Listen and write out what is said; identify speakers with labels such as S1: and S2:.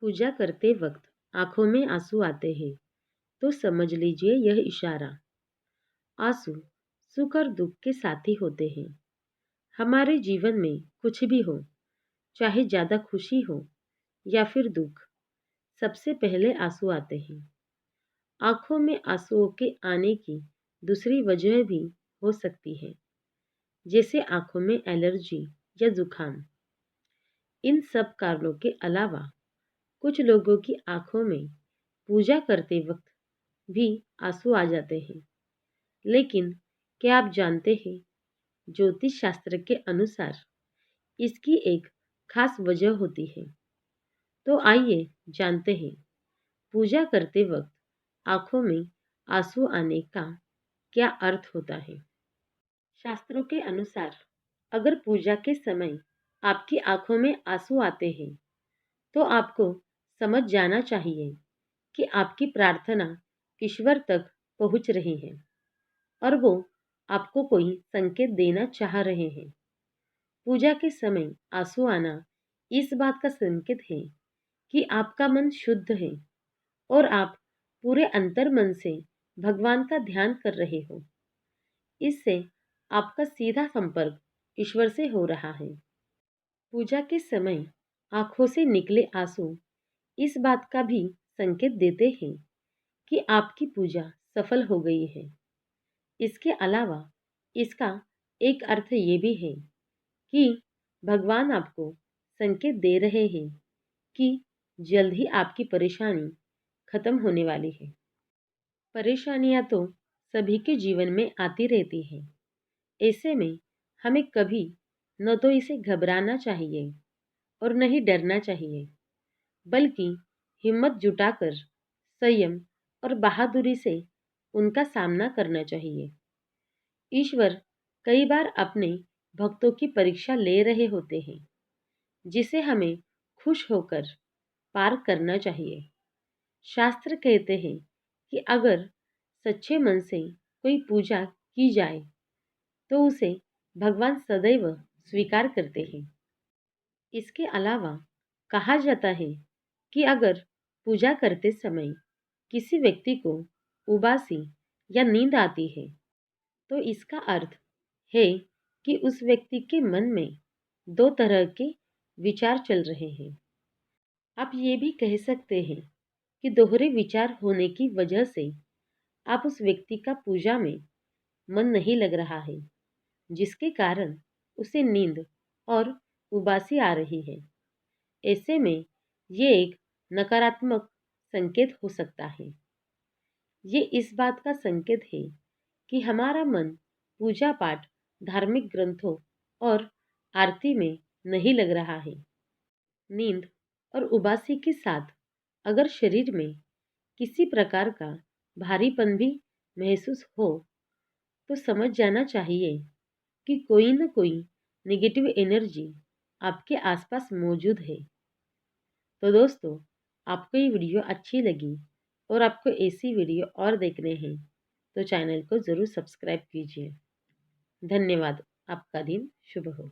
S1: पूजा करते वक्त आंखों में आंसू आते हैं तो समझ लीजिए यह इशारा। आंसू सुख और दुख के साथी होते हैं। हमारे जीवन में कुछ भी हो, चाहे ज़्यादा खुशी हो या फिर दुख, सबसे पहले आंसू आते हैं। आंखों में आंसुओं के आने की दूसरी वजह भी हो सकती है, जैसे आंखों में एलर्जी या जुकाम। इन सब कारणों के अलावा कुछ लोगों की आंखों में पूजा करते वक्त भी आंसू आ जाते हैं। लेकिन क्या आप जानते हैं, ज्योतिष शास्त्र के अनुसार इसकी एक खास वजह होती है। तो आइए जानते हैं, पूजा करते वक्त आंखों में आंसू आने का क्या अर्थ होता है। शास्त्रों के अनुसार अगर पूजा के समय आपकी आंखों में आंसू आते हैं तो आपको समझ जाना चाहिए कि आपकी प्रार्थना ईश्वर तक पहुंच रही है और वो आपको कोई संकेत देना चाह रहे हैं। पूजा के समय आंसू आना इस बात का संकेत है कि आपका मन शुद्ध है और आप पूरे अंतर मन से भगवान का ध्यान कर रहे हो। इससे आपका सीधा संपर्क ईश्वर से हो रहा है। पूजा के समय आंखों से निकले आंसू इस बात का भी संकेत देते हैं कि आपकी पूजा सफल हो गई है। इसके अलावा इसका एक अर्थ ये भी है कि भगवान आपको संकेत दे रहे हैं कि जल्द ही आपकी परेशानी खत्म होने वाली है। परेशानियां तो सभी के जीवन में आती रहती हैं। ऐसे में हमें कभी न तो इसे घबराना चाहिए और न ही डरना चाहिए, बल्कि हिम्मत जुटाकर संयम और बहादुरी से उनका सामना करना चाहिए। ईश्वर कई बार अपने भक्तों की परीक्षा ले रहे होते हैं, जिसे हमें खुश होकर पार करना चाहिए। शास्त्र कहते हैं कि अगर सच्चे मन से कोई पूजा की जाए तो उसे भगवान सदैव स्वीकार करते हैं। इसके अलावा कहा जाता है कि अगर पूजा करते समय किसी व्यक्ति को उबासी या नींद आती है तो इसका अर्थ है कि उस व्यक्ति के मन में दो तरह के विचार चल रहे हैं। आप ये भी कह सकते हैं कि दोहरे विचार होने की वजह से आप उस व्यक्ति का पूजा में मन नहीं लग रहा है, जिसके कारण उसे नींद और उबासी आ रही है। ऐसे में ये एक नकारात्मक संकेत हो सकता है। ये इस बात का संकेत है कि हमारा मन पूजा पाठ, धार्मिक ग्रंथों और आरती में नहीं लग रहा है। नींद और उबासी के साथ अगर शरीर में किसी प्रकार का भारीपन भी महसूस हो तो समझ जाना चाहिए कि कोई न कोई नेगेटिव एनर्जी आपके आसपास मौजूद है। तो दोस्तों, आपको ये वीडियो अच्छी लगी और आपको ऐसी वीडियो और देखने हैं तो चैनल को ज़रूर सब्सक्राइब कीजिए। धन्यवाद। आपका दिन शुभ हो।